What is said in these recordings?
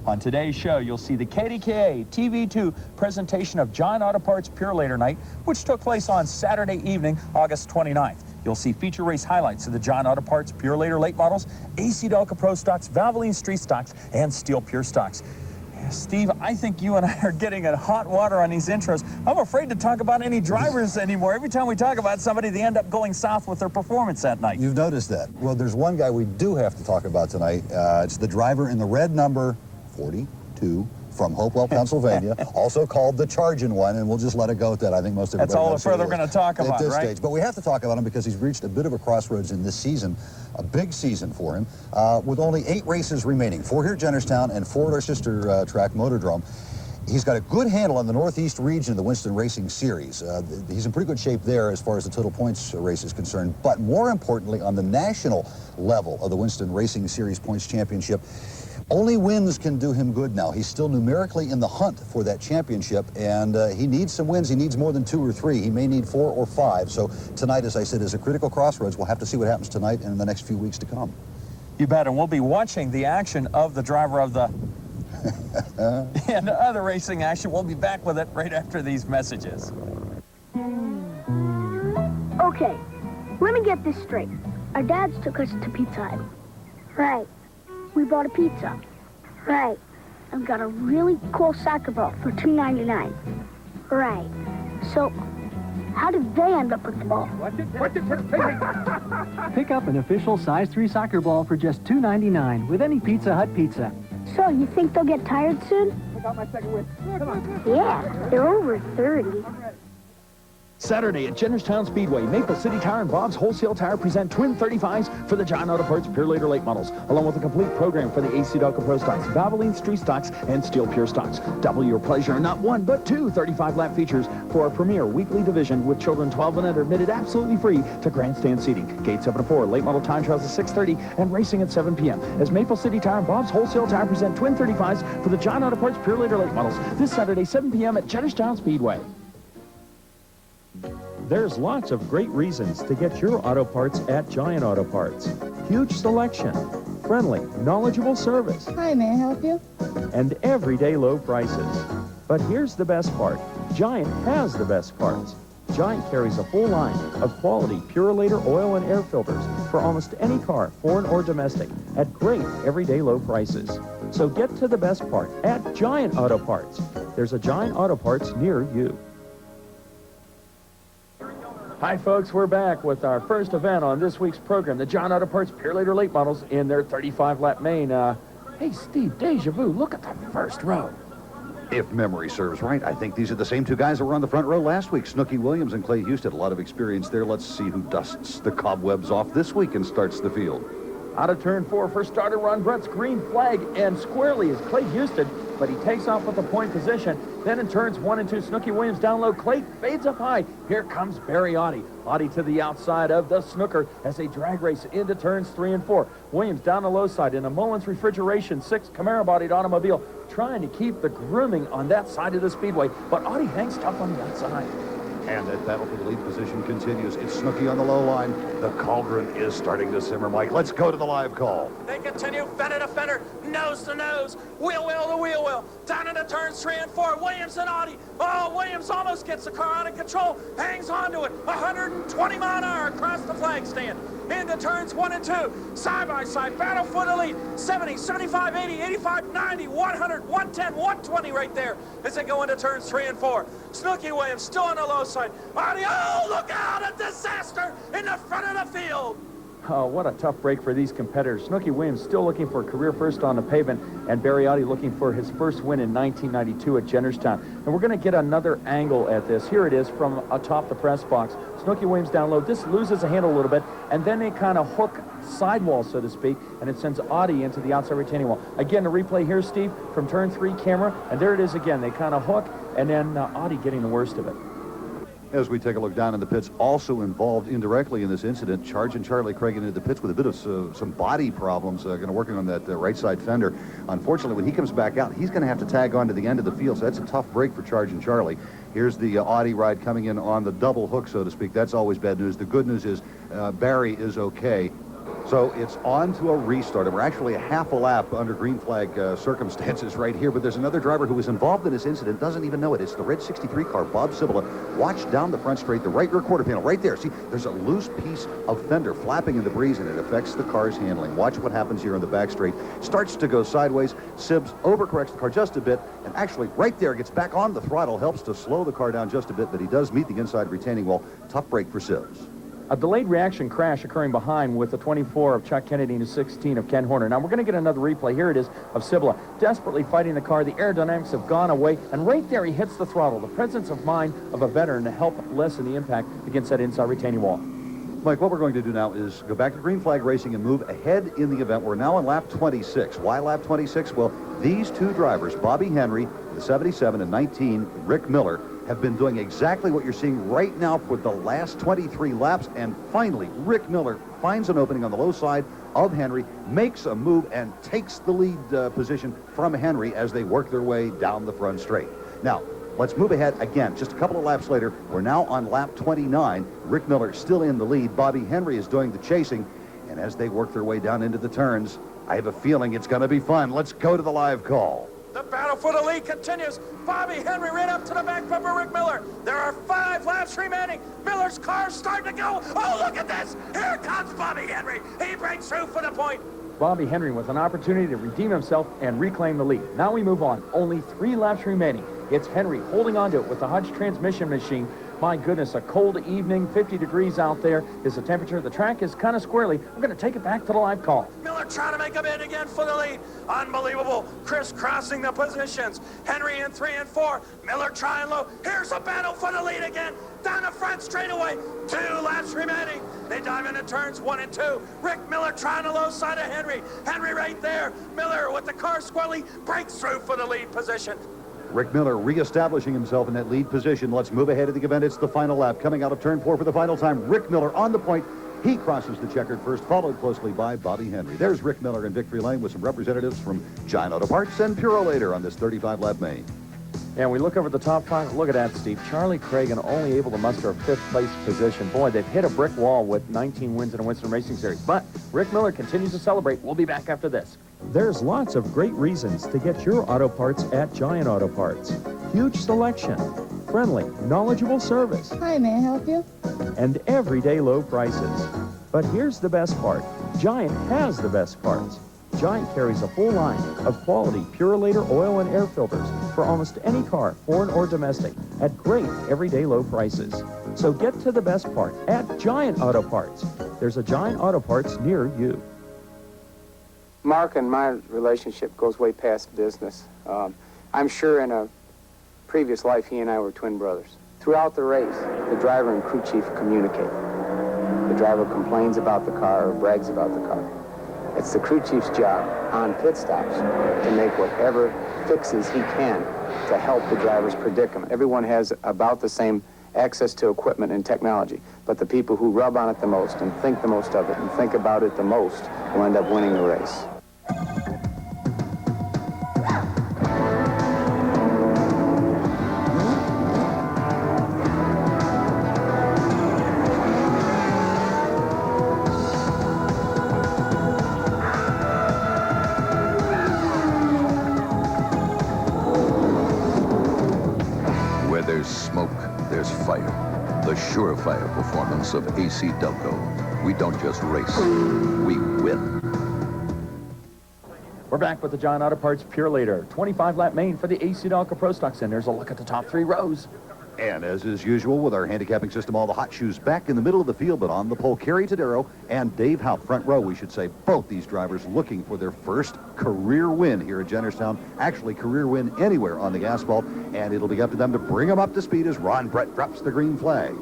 On today's show, you'll see the KDKA TV2 presentation of Giant Auto Parts Pure Later Night, which took place on Saturday evening, August 29th. You'll see feature race highlights of the Giant Auto Parts Pure Later late models, AC Delco Pro stocks, Valvoline Street stocks, and Steel Pure stocks. Steve, I think you and I are getting in hot water on these intros. I'm afraid to talk about any drivers anymore. Every time we talk about somebody, they end up going south with their performance that night. You've noticed that. Well, there's one guy we do have to talk about tonight. It's the driver in the red number 42 from Hopewell, Pennsylvania, also called the Charging One, and we'll just let it go at that. I think most everybody That's all knows the further we're going to talk about, at this right? stage. But we have to talk about him because he's reached a bit of a crossroads in this season, a big season for him, with only 8 races remaining, 4 here at Jennerstown and 4 at our sister track, Motordrome. He's got a good handle on the Northeast region of the Winston Racing Series. He's in pretty good shape there as far as the total points race is concerned, but more importantly, on the national level of the Winston Racing Series Points Championship, only wins can do him good now. He's still numerically in the hunt for that championship, and he needs some wins. He needs more than 2 or 3. He may need 4 or 5. So tonight, as I said, is a critical crossroads. We'll have to see what happens tonight and in the next few weeks to come. You bet, and we'll be watching the action of the driver of the and other racing action. We'll be back with it right after these messages. Okay, let me get this straight. Our dads took us to Pizza Hut. Right. We bought a pizza. Right. And got a really cool soccer ball for $2.99. Right. So, how did they end up with the ball? Pick up an official size 3 soccer ball for just $2.99 with any Pizza Hut pizza. So, you think they'll get tired soon? Yeah, they're over 30. Saturday at Jennerstown Speedway, Maple City Tire and Bob's Wholesale Tire present twin 35s for the Giant Auto Parts Pure Later late models, along with a complete program for the AC Delco Pro stocks, Valvoline Street stocks, and Steel Pure stocks. Double your pleasure in not 1 but 2 35-lap features for our premier weekly division with children 12 and under admitted absolutely free to grandstand seating. Gates open at 4, late model time trials at 6:30, and racing at 7 p.m. as Maple City Tire and Bob's Wholesale Tire present twin 35s for the Giant Auto Parts Pure Later late models this Saturday, 7 p.m. at Jennerstown Speedway. There's lots of great reasons to get your auto parts at Giant Auto Parts. Huge selection, friendly, knowledgeable service. Hi, may I help you? And everyday low prices. But here's the best part. Giant has the best parts. Giant carries a full line of quality Pure Later oil and air filters for almost any car, foreign or domestic, at great everyday low prices. So get to the best part at Giant Auto Parts. There's a Giant Auto Parts near you. Hi, folks. We're back with our first event on this week's program, the Giant Auto Parts Pure Later late models in their 35-lap main. Hey, Steve, deja vu. Look at the first row. If memory serves right, I think these are the same 2 guys that were on the front row last week. Snooky Williams and Clay Houston. A lot of experience there. Let's see who dusts the cobwebs off this week and starts the field. Out of turn 4 for starter Ron Brett's green flag, and squarely is Clay Houston, but he takes off with the point position. Then in turns 1 and 2, Snooky Williams down low. Clay fades up high. Here comes Barry Audi. Audi to the outside of the snooker as they drag race into turns 3 and 4. Williams down the low side in a Mullins Refrigeration 6 Camaro-bodied automobile, trying to keep the grooming on that side of the speedway, but Audi hangs tough on the outside. And that battle for the lead position continues. It's Snooky on the low line. The cauldron is starting to simmer, Mike. Let's go to the live call. They continue, fender to fender, nose to nose, wheel well to wheel well, down into turns 3 and 4, Williams and Audi. Oh, Williams almost gets the car out of control, hangs on to it, 120 mile an hour across the flag stand. Into turns 1 and 2, side by side, battle for the lead, 70, 75, 80, 85, 90, 100, 110, 120 right there as they go into turns 3 and 4. Snooky Williams still on the low side. Audi, oh, look out, a disaster in the front of the field. Oh, what a tough break for these competitors. Snooky Williams still looking for a career first on the pavement, and Barry Audi looking for his first win in 1992 at Jennerstown. And we're going to get another angle at this. Here it is from atop the press box. Snooky Williams down low. This loses a handle a little bit, and then they kind of hook sidewall, so to speak, and it sends Audi into the outside retaining wall. Again, the replay here, Steve, from turn 3 camera, and there it is again. They kind of hook, and then Audi getting the worst of it. As we take a look down in the pits, also involved indirectly in this incident, Charging Charlie Craig into the pits with a bit of some body problems, working on that right side fender. Unfortunately, when he comes back out, he's going to have to tag on to the end of the field, so that's a tough break for Charging Charlie. Here's the Audi ride coming in on the double hook, so to speak. That's always bad news. The good news is Barry is okay. So it's on to a restart, and we're actually a half a lap under green flag circumstances right here, but there's another driver who was involved in this incident, doesn't even know it. It's the red 63 car, Bob Cibula. Watch down the front straight, the right rear quarter panel, right there. See, there's a loose piece of fender flapping in the breeze, and it affects the car's handling. Watch what happens here on the back straight. Starts to go sideways. Sibs overcorrects the car just a bit, and actually right there gets back on the throttle, helps to slow the car down just a bit, but he does meet the inside retaining wall. Tough break for Sibs. A delayed reaction crash occurring behind with the 24 of Chuck Kennedy and the 16 of Ken Horner. Now we're going to get another replay. Here it is of Cibula desperately fighting the car. The aerodynamics have gone away, and right there he hits the throttle. The presence of mind of a veteran to help lessen the impact against that inside retaining wall. Mike, what we're going to do now is go back to green flag racing and move ahead in the event. We're now on lap 26. Why lap 26? Well, these two drivers, Bobby Henry, the 77, and 19, Rick Miller, have been doing exactly what you're seeing right now for the last 23 laps. And finally, Rick Miller finds an opening on the low side of Henry, makes a move, and takes the lead position from Henry as they work their way down the front straight. Now, let's move ahead again. Just a couple of laps later, we're now on lap 29. Rick Miller still in the lead. Bobby Henry is doing the chasing. And as they work their way down into the turns, I have a feeling it's going to be fun. Let's go to the live call. The battle for the lead continues. Bobby Henry right up to the back bumper, Rick Miller. There are 5 laps remaining. Miller's car's starting to go. Oh, look at this. Here comes Bobby Henry. He breaks through for the point. Bobby Henry with an opportunity to redeem himself and reclaim the lead. Now we move on. Only 3 laps remaining. It's Henry holding on to it with the Hodge transmission machine. My goodness, a cold evening, 50 degrees out there is the temperature. The track is kind of squirrely. We're going to take it back to the live call. Miller trying to make a bid again for the lead. Unbelievable. Crisscrossing the positions. Henry in 3 and 4. Miller trying low. Here's a battle for the lead again. Down the front straightaway. 2 laps remaining. They dive into turns 1 and 2. Rick Miller trying the low side of Henry. Henry right there. Miller with the car squirrely breaks through for the lead position. Rick Miller reestablishing himself in that lead position. Let's move ahead of the event. It's the final lap. Coming out of turn 4 for the final time. Rick Miller on the point. He crosses the checkered first, followed closely by Bobby Henry. There's Rick Miller in victory lane with some representatives from Giant Auto Parts and Purolator on this 35-lap main. And we look over the top 5. Look at that, Steve. Charlie Cragen only able to muster a 5th place position. Boy, they've hit a brick wall with 19 wins in a Winston Racing Series. But Rick Miller continues to celebrate. We'll be back after this. There's lots of great reasons to get your auto parts at Giant Auto Parts. Huge selection, friendly, knowledgeable service, Hi, may I help you? and everyday low prices. But here's the best part. Giant has the best parts. Giant carries a full line of quality Purolator oil and air filters for almost any car, foreign or domestic, at great everyday low prices. So get to the best part at Giant Auto Parts. There's a Giant Auto Parts near you. Mark and my relationship goes way past business. I'm sure in a previous life he and I were twin brothers. Throughout the race, the driver and crew chief communicate. The driver complains about the car or brags about the car. It's the crew chief's job on pit stops to make whatever fixes he can to help the driver's predicament. Everyone has about the same access to equipment and technology, but the people who rub on it the most and think the most of it and think about it the most will end up winning the race. Where there's smoke, there's fire. The surefire performance of AC Delco. We don't just race, we win. We're back with the Giant Auto Parts Purolator 25-lap main for the AC Delco Pro Stocks, and there's a look at the top 3 rows. And as is usual with our handicapping system, all the hot shoes back in the middle of the field, but on the pole, Kerry Tadero and Dave Haupt, front row, we should say. Both these drivers looking for their first career win here at Jennerstown. Actually, career win anywhere on the asphalt, and it'll be up to them to bring them up to speed as Ron Brett drops the green flag.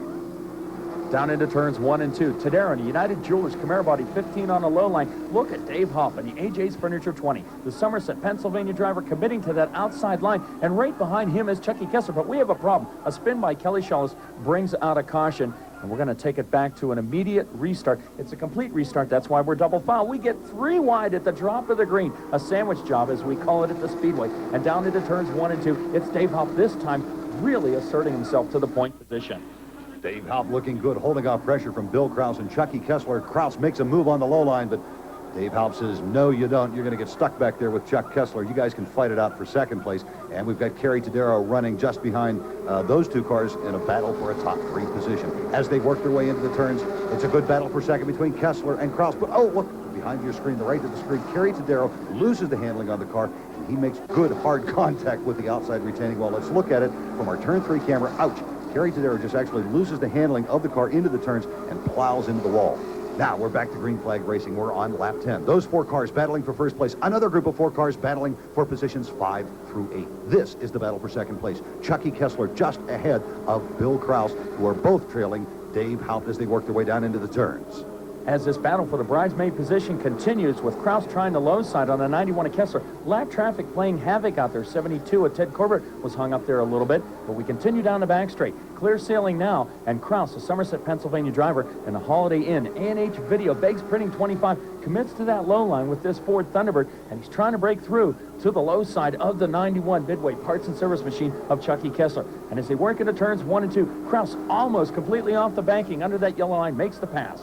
Down into turns 1 and 2. Tadero and United Jewelers, Camaro Body 15 on the low line. Look at Dave Hoff and the AJ's Furniture 20. The Somerset, Pennsylvania driver committing to that outside line. And right behind him is Chucky Kessler. But we have a problem. A spin by Kelly Shawless brings out a caution. And we're going to take it back to an immediate restart. It's a complete restart. That's why we're double foul. We get 3 wide at the drop of the green. A sandwich job, as we call it at the Speedway. And down into turns 1 and 2. It's Dave Hoff this time really asserting himself to the point position. Dave Halp looking good, holding off pressure from Bill Kraus and Chucky Kessler. Kraus makes a move on the low line, but Dave Halp says, no, you don't. You're going to get stuck back there with Chuck Kessler. You guys can fight it out for second place. And we've got Kerry Tadero running just behind those two cars in a battle for a top 3 position. As they work their way into the turns, it's a good battle for second between Kessler and Kraus. But, oh, look, behind your screen, the right of the screen, Kerry Tadero loses the handling on the car, and he makes good, hard contact with the outside retaining wall. Let's look at it from our turn 3 camera. Ouch. Kerry Tadero just actually loses the handling of the car into the turns and plows into the wall. Now we're back to green flag racing. We're on lap 10. Those 4 cars battling for first place. Another group of 4 cars battling for positions 5 through 8. This is the battle for second place. Chucky Kessler just ahead of Bill Kraus, who are both trailing Dave Halp as they work their way down into the turns. As this battle for the bridesmaid position continues, with Kraus trying the low side on the 91 of Kessler. Lap traffic playing havoc out there. 72 of Ted Corbett was hung up there a little bit, but we continue down the back straight. Clear sailing now, and Kraus, a Somerset, Pennsylvania driver, in the Holiday Inn A&H video, begs printing 25, commits to that low line with this Ford Thunderbird, and he's trying to break through to the low side of the 91 Midway parts and service machine of Chucky Kessler. And as they work into turns 1 and 2, Kraus almost completely off the banking under that yellow line, makes the pass.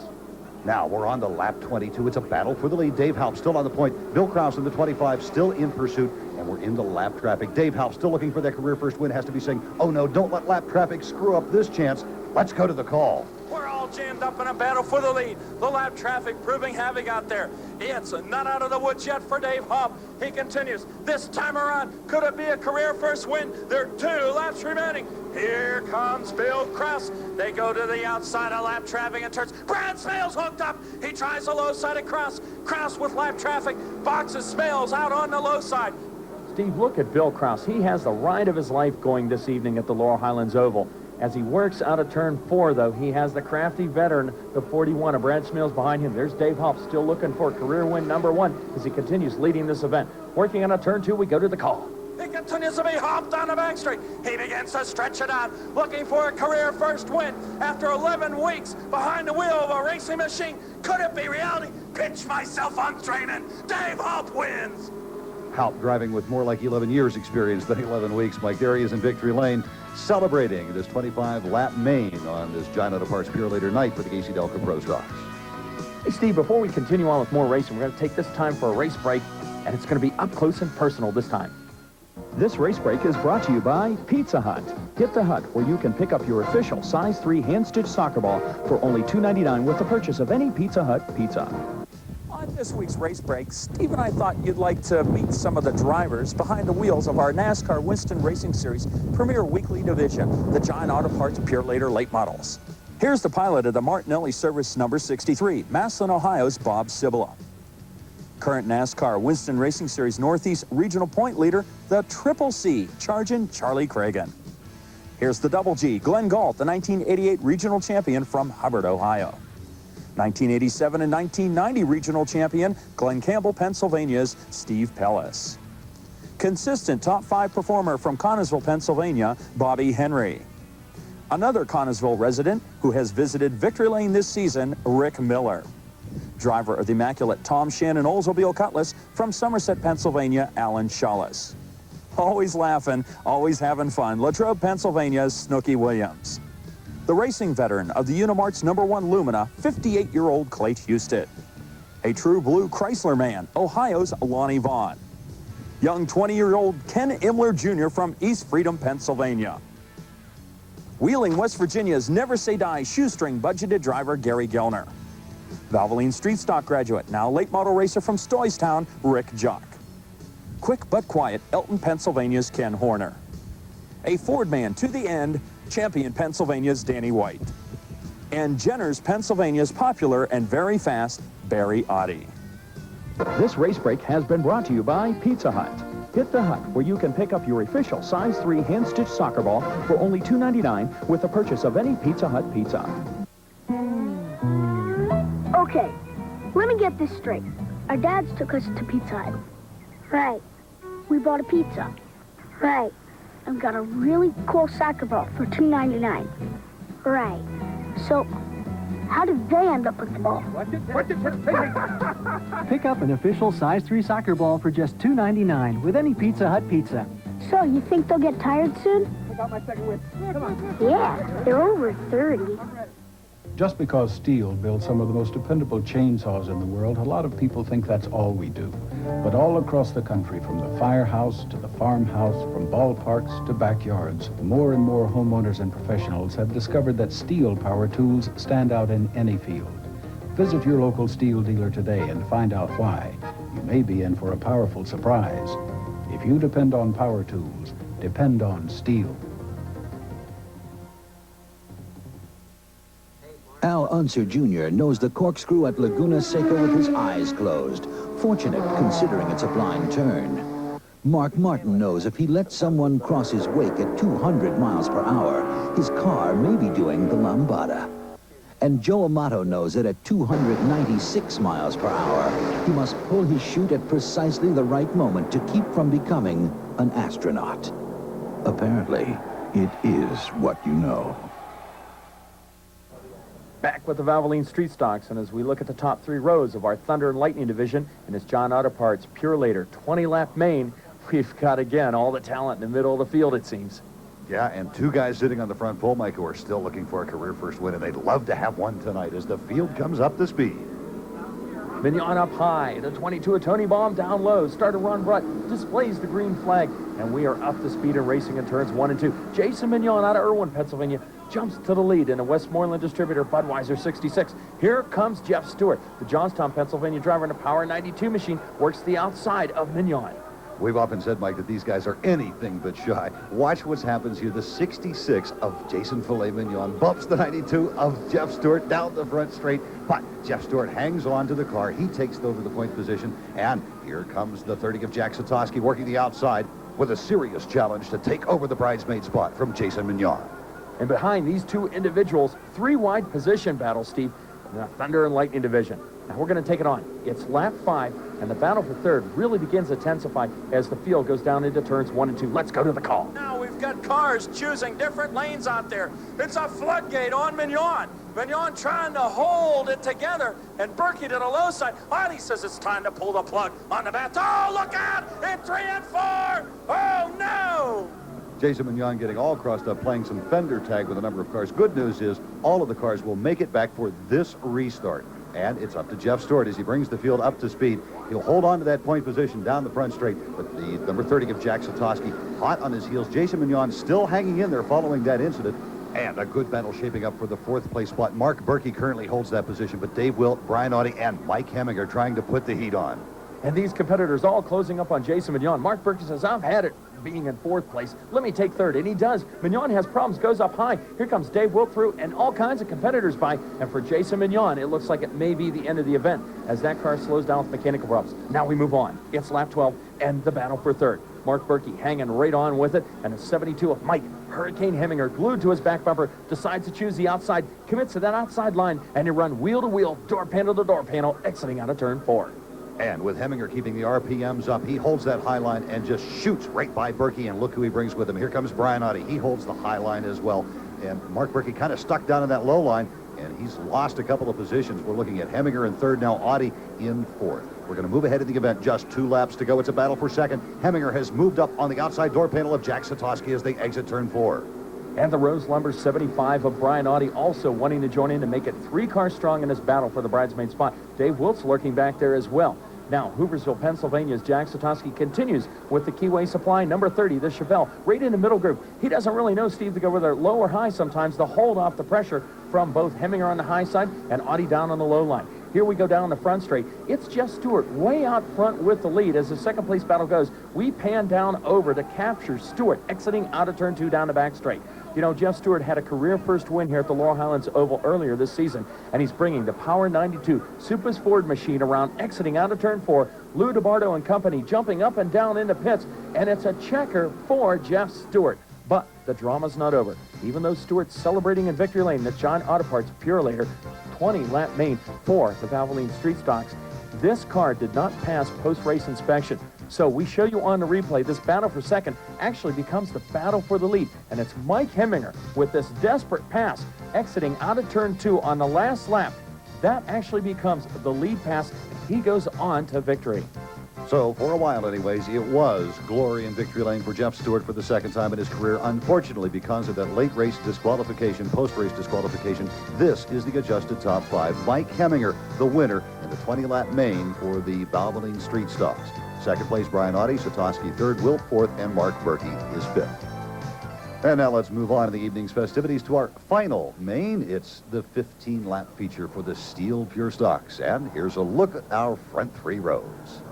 Now we're on to lap 22. It's a battle for the lead. Dave Halp still on the point. Bill Kraus in the 25 still in pursuit, and we're into lap traffic. Dave Halp still looking for that career first win. Has to be saying, oh no, don't let lap traffic screw up this chance. Let's go to the call. We're all jammed up in a battle for the lead. The lap traffic proving havoc out there. It's not out of the woods yet for Dave Halp. He continues. This time around, could it be a career first win? There are 2 laps remaining. Here comes Bill Kraus. They go to the outside of lap traffic and turns. Brad Smales hooked up. He tries the low side of Kraus. Kraus with lap traffic boxes Smales out on the low side. Steve, look at Bill Kraus. He has the ride of his life going this evening at the Laurel Highlands Oval. As he works out of turn 4, though, he has the crafty veteran, the 41 of Brad Smales behind him. There's Dave Halp still looking for career win number 1 as he continues leading this event. Working on a turn 2, we go to the call. He continues to be hopped down the back straight. He begins to stretch it out, looking for a career first win. After 11 weeks behind the wheel of a racing machine, could it be reality? Pinch myself on training. Dave Halp wins. Halp driving with more like 11 years experience than 11 weeks. Mike, there he is in victory lane, celebrating this 25-lap main on this Giant Auto Parts Pure Later night for the AC Delco Pro Stocks. Hey, Steve, before we continue on with more racing, we're going to take this time for a race break, and it's going to be up close and personal this time. This race break is brought to you by Pizza Hut. Hit the Hut, where you can pick up your official size 3 hand-stitched soccer ball for only $2.99 with the purchase of any Pizza Hut pizza. On this week's race break, Steve and I thought you'd like to meet some of the drivers behind the wheels of our NASCAR Winston Racing Series Premier Weekly Division, the Giant Auto Parts Pure Later Late Models. Here's the pilot of the Martinelli Service number 63, Massillon, Ohio's Bob Cibula. Current NASCAR Winston Racing Series Northeast Regional Point Leader, the Triple C, Chargin' Charlie Cragen. Here's the Double G, Glenn Galt, the 1988 Regional Champion from Hubbard, Ohio. 1987 and 1990 Regional Champion, Glen Campbell, Pennsylvania's Steve Pellis. Consistent top 5 performer from Connellsville, Pennsylvania, Bobby Henry. Another Connellsville resident who has visited Victory Lane this season, Rick Miller. Driver of the immaculate Tom Shannon Oldsmobile Cutlass from Somerset, Pennsylvania, Alan Shawless. Always laughing, always having fun, Latrobe, Pennsylvania's Snooky Williams. The racing veteran of the Unimart's #1 Lumina, 58-year-old Clayt Houston. A true blue Chrysler man, Ohio's Lonnie Vaughn. Young 20-year-old Ken Imler Jr. from East Freedom, Pennsylvania. Wheeling, West Virginia's Never Say Die shoestring budgeted driver Gary Gellner. Valvoline Street Stock graduate, now late model racer from Stoystown, Rick Jock. Quick but quiet, Elton, Pennsylvania's Ken Horner. A Ford man to the end, Champion, Pennsylvania's Danny White. And Jenner's, Pennsylvania's popular and very fast Barry Oddie. This race break has been brought to you by Pizza Hut. Hit the Hut, where you can pick up your official size 3 hand-stitched soccer ball for only $2.99 with the purchase of any Pizza Hut pizza. Okay, let me get this straight. Our dads took us to Pizza Hut. Right. We bought a pizza. Right. And got a really cool soccer ball for $2.99. Right. So, how did they end up with the ball? Pick up an official size 3 soccer ball for just $2.99 with any Pizza Hut pizza. So, you think they'll get tired soon? got my second win. Come on. Yeah, they're over 30. Just because Steel builds some of the most dependable chainsaws in the world, a lot of people think that's all we do. But all across the country, from the firehouse to the farmhouse, from ballparks to backyards, more and more homeowners and professionals have discovered that Steel power tools stand out in any field. Visit your local Steel dealer today and find out why. You may be in for a powerful surprise. If you depend on power tools, depend on Steel. Al Unser Jr. knows the corkscrew at Laguna Seca with his eyes closed. Fortunate, considering it's a blind turn. Mark Martin knows if he lets someone cross his wake at 200 miles per hour, his car may be doing the lambada. And Joe Amato knows that at 296 miles per hour, he must pull his chute at precisely the right moment to keep from becoming an astronaut. Apparently, it is what you know. Back with the Valvoline Street Stocks, and as we look at the top 3 rows of our Thunder and Lightning division, and it's John Auto Parts, Pure Later, 20-lap main, we've got, again, all the talent in the middle of the field, it seems. Yeah, and 2 guys sitting on the front pole, Mike, who are still looking for a career first win, and they'd love to have one tonight as the field comes up to speed. Mignon up high, the 22 of Tony Baum down low, starter Ron Brutt displays the green flag, and we are up to speed and racing in turns 1 and 2. Jason Mignon out of Irwin, Pennsylvania, jumps to the lead in a Westmoreland distributor Budweiser 66. Here comes Jeff Stewart, the Johnstown, Pennsylvania driver in a Power 92 machine, works the outside of Mignon. We've often said, Mike, that these guys are anything but shy. Watch what happens here. The 66 of Jason Filet Mignon bumps the 92 of Jeff Stewart down the front straight, but Jeff Stewart hangs on to the car. He takes over the point position, and here comes the 30 of Jack Satoski working the outside with a serious challenge to take over the bridesmaid spot from Jason Mignon. And behind these 2 individuals, 3 wide position battles, Steve, in the Thunder and Lightning division. Now we're going to take it on. It's lap 5, and the battle for third really begins to intensify as the field goes down into turns 1 and 2. Let's go to the call. Now we've got cars choosing different lanes out there. It's a floodgate on Mignon. Mignon trying to hold it together, and Berkey to the low side. Audie says it's time to pull the plug on the bat. Oh, look out! In 3 and 4! Oh, no! Jason Mignon getting all crossed up, playing some fender tag with a number of cars. Good news is all of the cars will make it back for this restart. And it's up to Jeff Stewart as he brings the field up to speed. He'll hold on to that point position down the front straight, but the number 30 of Jack Satoski hot on his heels. Jason Mignon still hanging in there following that incident. And a good battle shaping up for the 4th place spot. Mark Berkey currently holds that position, but Dave Wilt, Brian Audie, and Mike Hemming are trying to put the heat on. And these competitors all closing up on Jason Mignon. Mark Berkey says, I've had it being in 4th place. Let me take 3rd. And he does. Mignon has problems, goes up high. Here comes Dave Wilt through, and all kinds of competitors by. And for Jason Mignon, it looks like it may be the end of the event as that car slows down with mechanical problems. Now we move on. It's lap 12 and the battle for 3rd. Mark Berkey hanging right on with it, and a 72 of Mike Hurricane Hemminger glued to his back bumper, decides to choose the outside, commits to that outside line, and you run wheel to wheel, door panel to door panel, exiting out of turn 4. And with Hemminger keeping the RPMs up, he holds that high line and just shoots right by Berkey, and look who he brings with him. Here comes Brian Audie. He holds the high line as well. And Mark Berkey kind of stuck down in that low line, and he's lost a couple of positions. We're looking at Hemminger in 3rd, now Audie in 4th. We're going to move ahead in the event. Just 2 laps to go. It's a battle for 2nd. Hemminger has moved up on the outside door panel of Jack Satoski as they exit turn 4. And the Rose Lumber 75 of Brian Audie also wanting to join in to make it 3 cars strong in this battle for the bridesmaid spot. Dave Wilt's lurking back there as well. Now, Hooversville, Pennsylvania's Jack Satoski continues with the Keyway Supply, number 30, the Chevelle, right in the middle group. He doesn't really know, Steve, to go whether low or high sometimes to hold off the pressure from both Hemminger on the high side and Audie down on the low line. Here we go down the front straight. It's Jeff Stewart way out front with the lead. As the 2nd place battle goes, we pan down over to capture Stewart, exiting out of turn 2 down the back straight. You know, Jeff Stewart had a career first win here at the Laurel Highlands Oval earlier this season, and he's bringing the Power 92 Supus Ford machine around, exiting out of turn 4. Lou DeBardo and company jumping up and down into pits, and it's a checker for Jeff Stewart. But the drama's not over. Even though Stewart's celebrating in victory lane, the John Auto Parts Pure Later 20-lap main for the Valvoline Street Stocks, this car did not pass post-race inspection. So we show you on the replay, this battle for 2nd actually becomes the battle for the lead. And it's Mike Hemminger with this desperate pass exiting out of turn 2 on the last lap. That actually becomes the lead pass. He goes on to victory. So, for a while anyways, it was glory in victory lane for Jeff Stewart for the second time in his career. Unfortunately, because of that late race disqualification, post-race disqualification, this is the adjusted top 5. Mike Heminger, the winner in the 20-lap main for the Valvoline Street Stocks. Second place, Brian Audie, Satoski third, Wilt fourth, and Mark Berkey is fifth. And now let's move on to the evening's festivities to our final main. It's the 15-lap feature for the Steel Pure Stocks. And here's a look at our front 3 rows.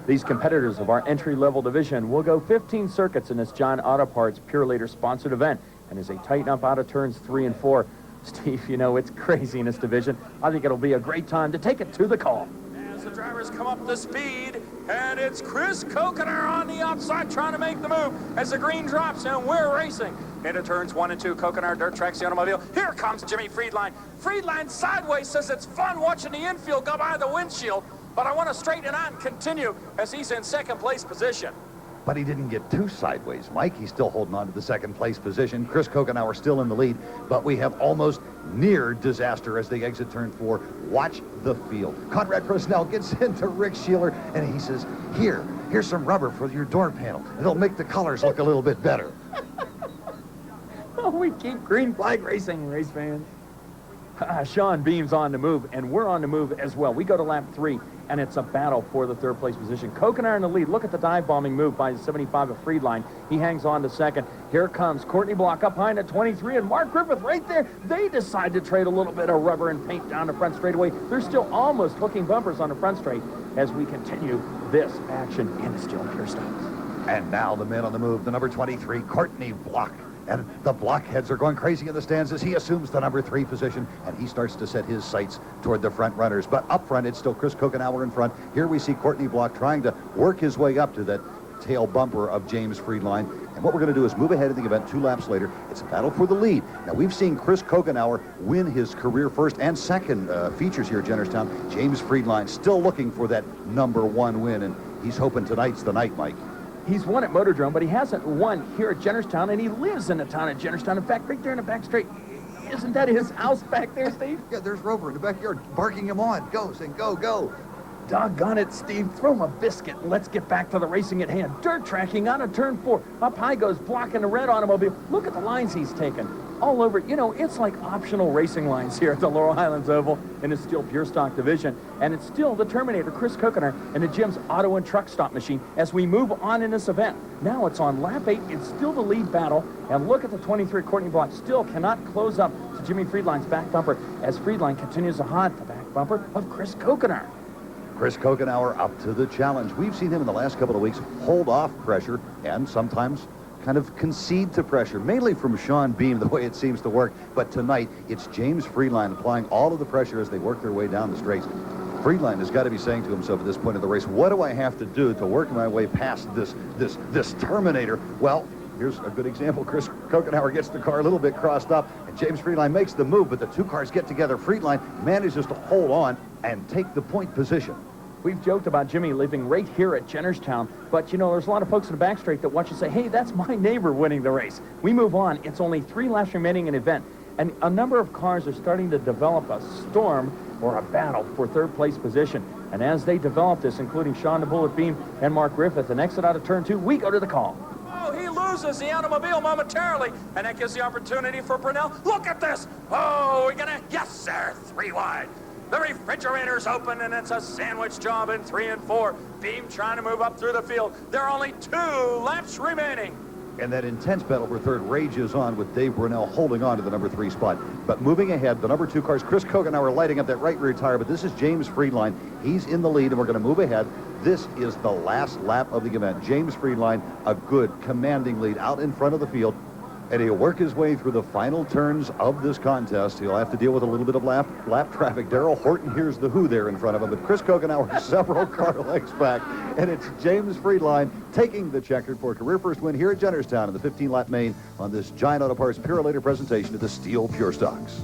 These competitors of our entry-level division will go 15 circuits in this John Auto Parts Pure Later sponsored event. And as they tighten up out of turns 3 and 4, Steve, you know, it's crazy in this division. I think it'll be a great time to take it to the call. As the drivers come up to speed, and it's Chris Kokenar on the outside trying to make the move as the green drops, and we're racing into turns 1 and 2. Kokenar dirt tracks the automobile. Here comes Jimmy Friedline. Friedline sideways says it's fun watching the infield go by the windshield, but I want to straighten out and continue as he's in second place position. But he didn't get too sideways, Mike. He's still holding on to the second place position. Chris Kokenauer still in the lead, but we have almost near disaster as they exit turn 4. Watch the field. Conrad Presnell gets into Rick Sheeler, and he says, here's some rubber for your door panel. It'll make the colors look a little bit better. Oh, we keep green flag racing, race fans. Sean Beam's on the move, and we're on the move as well. We go to lap 3, and it's a battle for the third place position. Kokenar in the lead. Look at the dive bombing move by the 75 of Friedline. He hangs on to second. Here comes Courtney Block up high at 23, and Mark Griffith right there. They decide to trade a little bit of rubber and paint down the front straightaway. They're still almost hooking bumpers on the front straight as we continue this action in the Steel Pure Stocks. And now the man on the move, the number 23, Courtney Block. And the blockheads are going crazy in the stands as he assumes the number 3 position, and he starts to set his sights toward the front runners. But up front, it's still Chris Kokenauer in front. Here we see Courtney Block trying to work his way up to that tail bumper of James Friedline. And what we're going to do is move ahead in the event 2 laps later. It's a battle for the lead. Now, we've seen Chris Kokenauer win his career first and second features here at Jennerstown. James Friedline still looking for that number 1 win, and he's hoping tonight's the night, Mike. He's won at Motordrome, but he hasn't won here at Jennerstown, and he lives in the town of Jennerstown. In fact, right there in the back straight, isn't that his house back there, Steve? Yeah, there's Rover in the backyard barking him on. Go, Sing, go, go. Doggone it, Steve. Throw him a biscuit. Let's get back to the racing at hand. Dirt tracking on a turn 4. Up high goes blocking the red automobile. Look at the lines he's taken. All over. You know, it's like optional racing lines here at the Laurel Highlands Oval in the Steel Pure Stock division. And it's still the Terminator, Chris Kokenar, and the Jim's Auto and Truck Stop Machine as we move on in this event. Now it's on lap 8. It's still the lead battle. And look at the 23 Courtney Block. Still cannot close up to Jimmy Friedline's back bumper as Friedline continues to haunt the back bumper of Chris Kokenar. Chris Kokenauer up to the challenge. We've seen him in the last couple of weeks hold off pressure and sometimes kind of concede to pressure, mainly from Sean Beam, the way it seems to work. But tonight, it's James Friedline applying all of the pressure as they work their way down the straights. Friedline has got to be saying to himself at this point of the race, what do I have to do to work my way past this Terminator? Well, here's a good example. Chris Kokenauer gets the car a little bit crossed up, and James Friedline makes the move, but the 2 cars get together. Friedline manages to hold on and take the point position. We've joked about Jimmy living right here at Jennerstown, but, you know, there's a lot of folks in the back straight that watch and say, hey, that's my neighbor winning the race. We move on. It's only 3 laps remaining in the event, and a number of cars are starting to develop a storm or a battle for third place position. And as they develop this, including Sean the Bullet Beam and Mark Griffith, and exit out of turn 2, we go to the call. Oh, he loses the automobile momentarily, and that gives the opportunity for Brunel. Look at this. Oh, we're going to, yes, sir, 3 wide. The refrigerator's open, and it's a sandwich job in 3 and 4. Beam trying to move up through the field. There are only 2 laps remaining. And that intense battle for third rages on with Dave Brunel holding on to the number 3 spot. But moving ahead, the number 2 cars, Chris Kokenauer lighting up that right rear tire, but this is James Friedline. He's in the lead, and we're going to move ahead. This is the last lap of the event. James Friedline, a good, commanding lead out in front of the field. And he'll work his way through the final turns of this contest. He'll have to deal with a little bit of lap traffic. Daryl Horton hears the who there in front of him, but Chris Kokenauer several car lengths back, and it's James Friedline taking the checkered for a career first win here at Jennerstown in the 15-lap main on this Giant Auto Parts Pure Later presentation of the Steel Pure Stocks.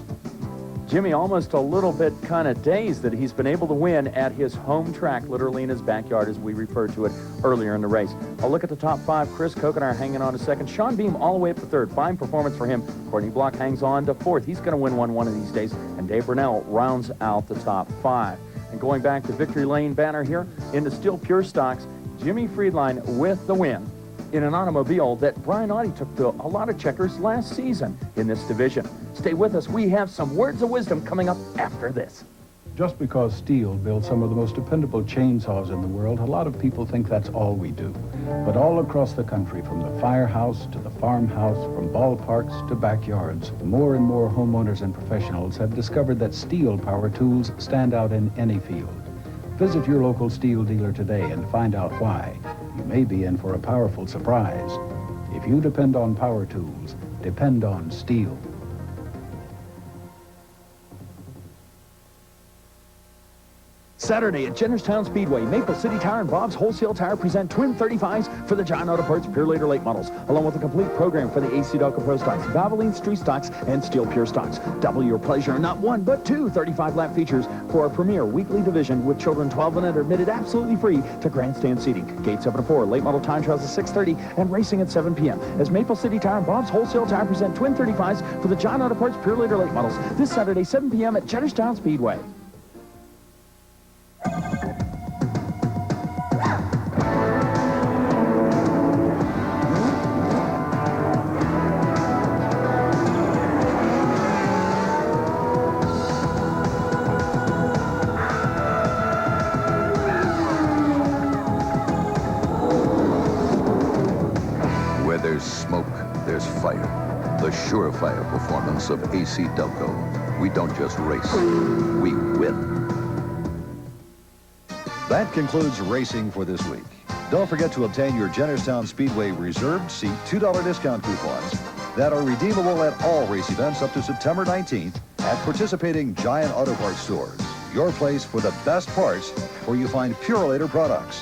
Jimmy almost a little bit kind of dazed that he's been able to win at his home track, literally in his backyard, as we referred to it earlier in the race. A look at the top 5. Chris Kokenauer hanging on to second. Sean Beam all the way up to third. Fine performance for him. Courtney Block hangs on to fourth. He's going to win one of these days. And Dave Brunel rounds out the top 5. And going back to Victory Lane banner here into Steel Pure Stocks, Jimmy Friedline with the win in an automobile that Brian Audie took to a lot of checkers last season in this division. Stay with us. We have some words of wisdom coming up after this. Just because steel builds some of the most dependable chainsaws in the world, a lot of people think that's all we do. But all across the country, from the firehouse to the farmhouse, from ballparks to backyards, more and more homeowners and professionals have discovered that steel power tools stand out in any field. Visit your local steel dealer today and find out why. You may be in for a powerful surprise. If you depend on power tools, depend on steel. Saturday at Jennerstown Speedway, Maple City Tire and Bob's Wholesale Tire present twin 35s for the John Auto Parts Pure Later Late models, along with a complete program for the AC Delco Pro stocks, Valvoline Street stocks, and Steel Pure stocks. Double your pleasure in not one, but two 35-lap features for our premier weekly division with children 12 and under admitted absolutely free to grandstand seating. Gate 7 to 4, late model time trials at 6:30, and racing at 7 p.m. as Maple City Tire and Bob's Wholesale Tire present twin 35s for the John Auto Parts Pure Later Late models this Saturday, 7 p.m. at Jennerstown Speedway. Where there's smoke, there's fire. The surefire performance of AC Delco. We don't just race, we win. That concludes racing for this week. Don't forget to obtain your Jennerstown Speedway reserved seat $2 discount coupons that are redeemable at all race events up to September 19th at participating Giant Auto Parts stores. Your place for the best parts where you find Pure Later products.